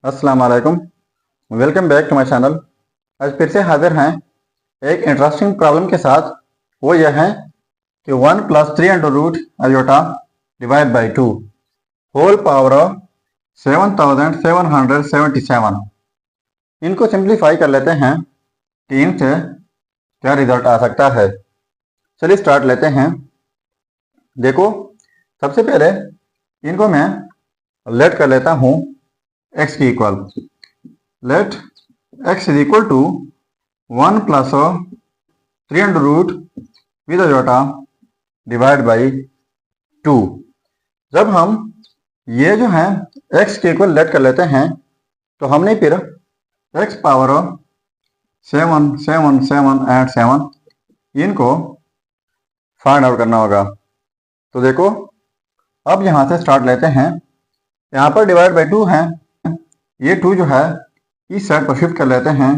अस्सलाम वालेकुम। Welcome back to my channel. आज फिर से हाजिर हैं एक इंटरेस्टिंग प्रॉब्लम के साथ। वो यह है कि 1 + 3 under root iota divide by 2 whole power of 7777। इनको सिंप्लीफाई कर लेते हैं कि इनसे क्या रिजल्ट आ सकता है। चलिए स्टार्ट लेते हैं। देखो, सबसे पहले इनको मैं लेट कर लेता हूँ x की equal. Let x is equal to 1 + 3 under root with iota divide by 2। जब हम ये जो है x के इक्वल लेट कर लेते हैं तो हमने फिर x पावर 7 7 7 एंड 7 इनको फाइंड आउट करना होगा। तो देखो, अब यहाँ से स्टार्ट लेते हैं। यहाँ पर डिवाइड बाई 2 है, ये 2 जो है इस साइड पर शिफ्ट कर लेते हैं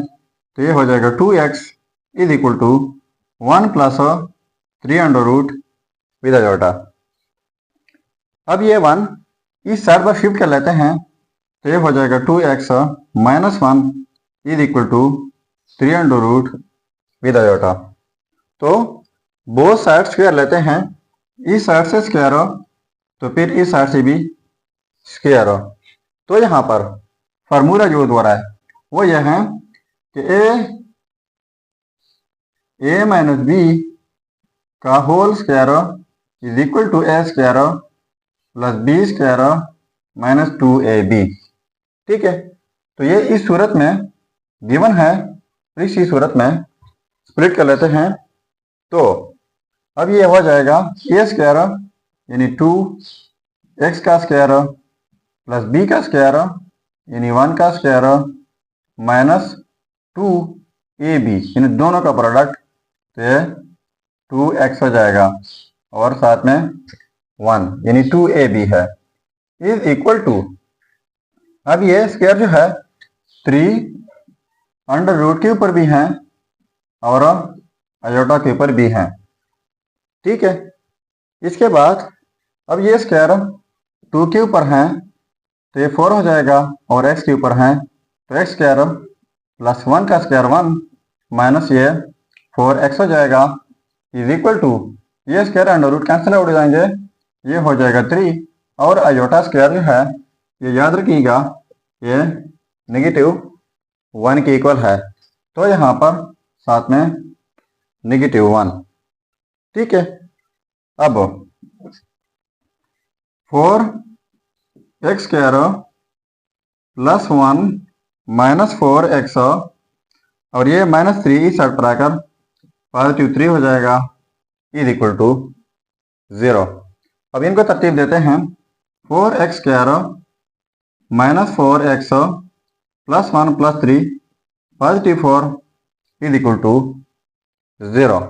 तो ये हो जाएगा 2x is equal to 1 + 3 under root with iota. अब ये 1 इस साइड पर शिफ्ट कर लेते हैं तो ये हो जाएगा 2x - 1 is equal to 3 under root with iota. तो बोथ साइड स्क्वायर लेते हैं, इस साइड से स्क्वायर तो फिर इस साइड से भी स्क्वायर। तो यहाँ पर फार्मूला जो द्वारा है वो यह है कि a माइनस b का whole square is equal to a square plus b square minus 2ab। ठीक है, तो ये इस सूरत में गिवन है, इसी सूरत में स्प्लिट कर लेते हैं। तो अब ये हो जाएगा a स्क्वायर यानी 2x का स्क्वायर प्लस b का स्क्वायर यानी 1 का स्क्वायर माइनस 2ab यानी दोनों का प्रोडक्ट, तो ये 2x हो जाएगा और साथ में 1 यानी 2ab है इज इक्वल टू। अब ये स्क्वायर जो है 3 अंडर रूट के ऊपर भी हैं और आयोटा के ऊपर भी हैं। ठीक है, इसके बाद अब ये स्क्वायर 2 के ऊपर हैं तो ये 4 हो जाएगा और x के ऊपर हैं तो x स्क्वायर प्लस 1 का स्क्वायर 1 माइनस ये 4x हो जाएगा इज इक्वल टू, ये square under root cancel out हो जाएंगे, ये हो जाएगा 3 और आयोटा स्क्वायर जो है ये याद रखिएगा ये -1 के इक्वल है, तो यहाँ पर साथ में -1। ठीक है, अब 4x square plus 1 minus 4x और ये -3 इस साइड पर आकर पॉजिटिव 3 हो जाएगा इज इक्वल टू 0। अब इनको तरतीब देते हैं। 4x square minus 4x plus 1 plus 3 positive 4 is equal to 0।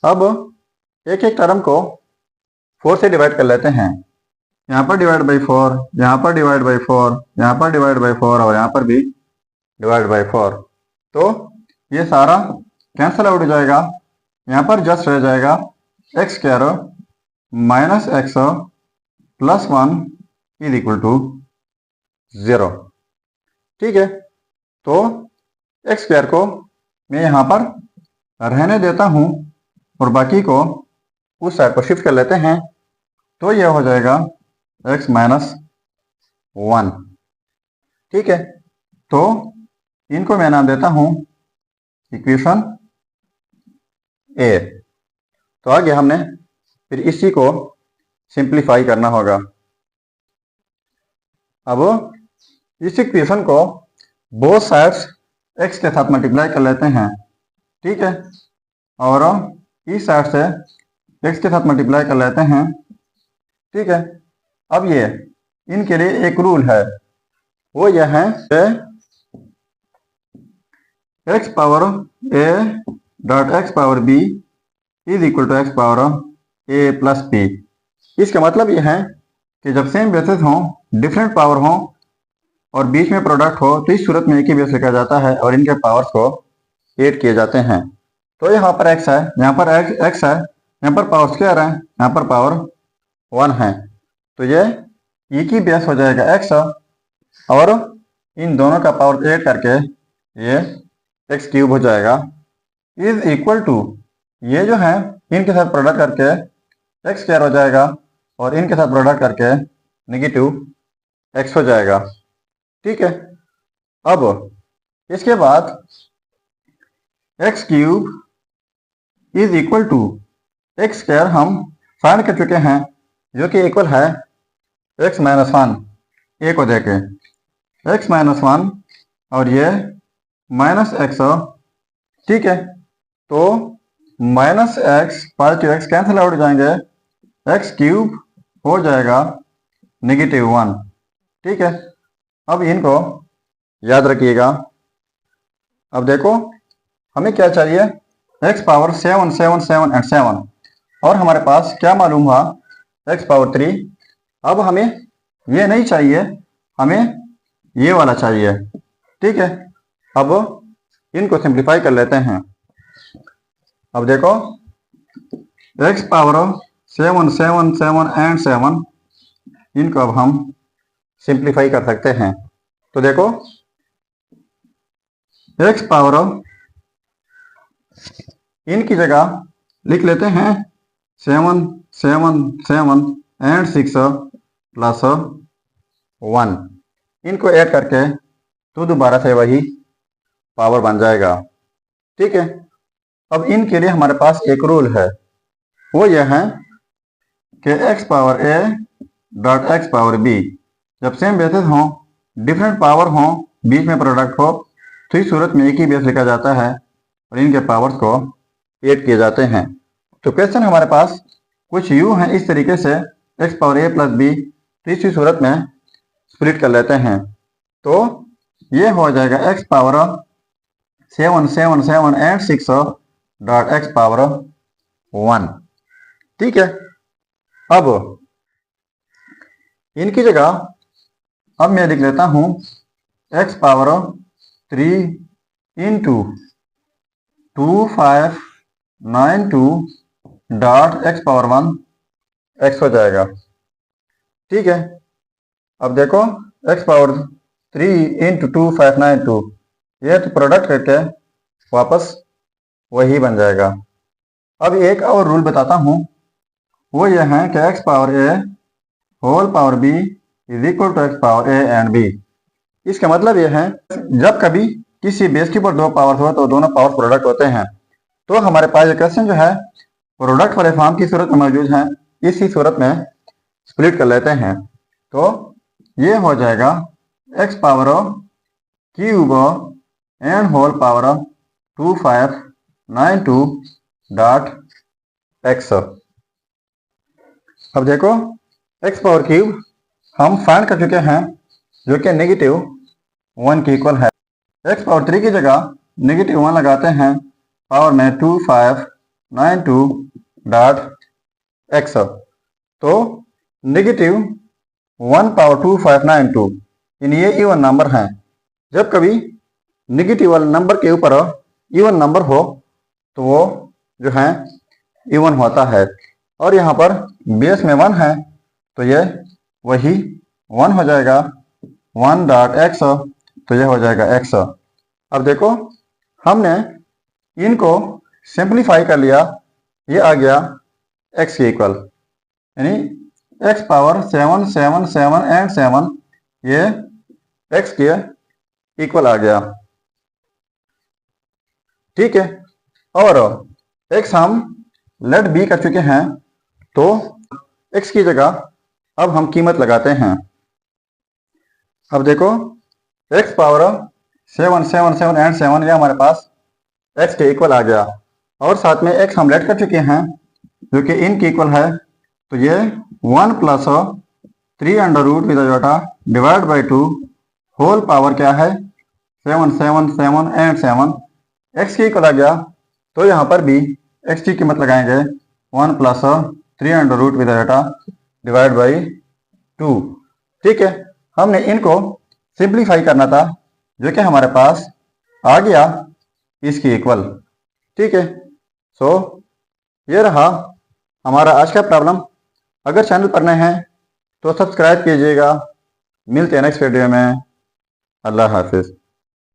अब एक एक टर्म को 4 से डिवाइड कर लेते हैं। यहाँ पर डिवाइड बाई 4, यहाँ पर डिवाइड बाई 4, यहाँ पर डिवाइड बाई 4 और यहाँ पर भी डिवाइड बाई 4। तो ये सारा कैंसिल आउट हो जाएगा, यहाँ पर जस्ट रह जाएगा x square minus x plus 1 is equal to 0। ठीक है, तो x स्क्वायर को मैं यहाँ पर रहने देता हूँ और बाकी को उस साइड पर शिफ्ट कर लेते हैं तो यह हो जाएगा x माइनस 1। ठीक है, तो इनको मैं नाम देता हूँ इक्वेशन ए। तो आगे हमने फिर इसी को सिंप्लीफाई करना होगा। अब इस इक्वेशन को बोथ साइड्स x के साथ मल्टीप्लाई कर लेते हैं। ठीक है, और इस साइड से x के साथ मल्टीप्लाई कर लेते हैं। ठीक है, अब ये इनके लिए एक रूल है, वो यह है x power a dot x power b is equal to x power a plus b। इसका मतलब यह है कि जब सेम बेसिस हो, डिफरेंट पावर हो और बीच में प्रोडक्ट हो तो इस सूरत में एक ही बेस लिखा जाता है और इनके पावर्स को ऐड किए जाते हैं। तो यहाँ पर x है, यहाँ पर x है, यहाँ पर पावर स्क्वायर है, यहाँ पर पावर 1 है, तो ये एक ही बेस हो जाएगा x और इन दोनों का पावर ऐड करके ये एक्स क्यूब हो जाएगा, इज इक्वल टू ये जो है इनके साथ प्रोडक्ट करके एक्स स्क्वायर हो जाएगा और इनके साथ प्रोडक्ट करके नेगेटिव एक्स हो जाएगा। ठीक है, अब इसके बाद x cube is equal to x square हम फाइंड कर चुके हैं, जो कि इक्वल है एक्स माइनस वन, ए को देके एक्स माइनस वन और ये माइनस एक्स। ठीक है, तो minus x positive x cancel out हो जाएंगे, एक्स क्यूब हो जाएगा नेगेटिव वन। ठीक है, अब इनको याद रखिएगा। अब देखो हमें क्या चाहिए, एक्स पावर 7 7 7 एंड 7 और हमारे पास क्या मालूम हुआ एक्स पावर 3। अब हमें ये नहीं चाहिए, हमें ये वाला चाहिए। ठीक है, अब इनको सिंप्लीफाई कर लेते हैं। अब देखो एक्स पावर 7 7 7 एंड 7 इनको अब हम सिंप्लीफाई कर सकते हैं। तो देखो एक्स पावर इनकी जगह लिख लेते हैं 7 7 7 एंड 6 प्लस 1, इनको ऐड करके तो दोबारा से वही पावर बन जाएगा। ठीक है, अब इनके लिए हमारे पास एक रूल है, वो यह है कि x power a dot x power b जब सेम बेसिस हो, डिफरेंट पावर हो, बीच में प्रोडक्ट हो, तो इस सूरत में एक ही बेस लिखा जाता है और इनके पावर्स को ऐड किए जाते हैं। तो क्वेश्चन हमारे पास कुछ यूं है इस तरीके से, एक्स पावर ए प्लस बी, तो इसी सूरत में स्प्लिट कर लेते हैं। तो ये हो जाएगा x power 7 7 7 and 6 dot x power 1। ठीक है, अब इनकी जगह अब मैं लिख लेता हूं x power 3 into 2592 dot x power 1 x हो जाएगा। ठीक है, अब देखो एक्स पावर 3 इंटू 2592 ये तो प्रोडक्ट करके वापस वही बन जाएगा। अब एक और रूल बताता हूं, वो ये है कि x power a whole power b is equal to x power a and b. इसका मतलब यह है जब कभी किसी बेस के ऊपर दो पावर्स हो तो दोनों पावर्स प्रोडक्ट होते हैं। तो हमारे पास ये क्वेश्चन जो है प्रोडक्ट वाले फॉर्म की सूरत में मौजूद है, इसी सूरत में स्प्लिट कर लेते हैं। तो ये हो जाएगा x power cube and whole power 2592 dot x. अब देखो एक्स पावर क्यूब हम फाइंड कर चुके हैं, जो कि नेगेटिव 1 के इक्वल है। एक्स पावर 3 की जगह नेगेटिव 1 लगाते हैं, पावर में 2592 डॉट एक्स। तो नेगेटिव 1 पावर 2592 इन ये इवन नंबर हैं। जब कभी नेगेटिव वाले नंबर के ऊपर इवन नंबर हो तो वो जो है इवन होता है, और यहाँ पर बेस में 1 है तो ये वही 1 हो जाएगा, 1 डॉट एक्स, तो ये हो जाएगा एक्स। अब देखो हमने इनको सिंप्लीफाई कर लिया, ये आ गया एक्स के इक्वल, यानी एक्स पावर 7 7 7 एंड 7 ये एक्स के इक्वल आ गया। ठीक है, और एक्स हम लेट बी कर चुके हैं, तो एक्स की जगह अब हम कीमत लगाते हैं। अब देखो एक्स पावर 7 7 7 एंड 7 ये हमारे पास एक्स के इक्वल आ गया, और साथ में एक्स हम लेट कर चुके हैं जो कि इन के इक्वल है, तो ये 1 प्लस 3 अंडर रूट विद जोटा डिवाइड बाई 2 होल पावर क्या है 7 7 7 एंड 7 एक्स के इक्वल आ गया। तो यहाँ पर भी एक्स की कीमत लगाएंगे 1 प्लस 3 अंडर रूट विद जोटा डिवाइड बाई 2। ठीक है, हमने इनको सिंप्लीफाई करना था, जो कि हमारे पास आ गया इसकी इक्वल। ठीक है, सो ये रहा हमारा आज का प्रॉब्लम। अगर चैनल पर नए हैं तो सब्सक्राइब कीजिएगा। मिलते हैं नेक्स्ट वीडियो में। अल्लाह हाफिज़।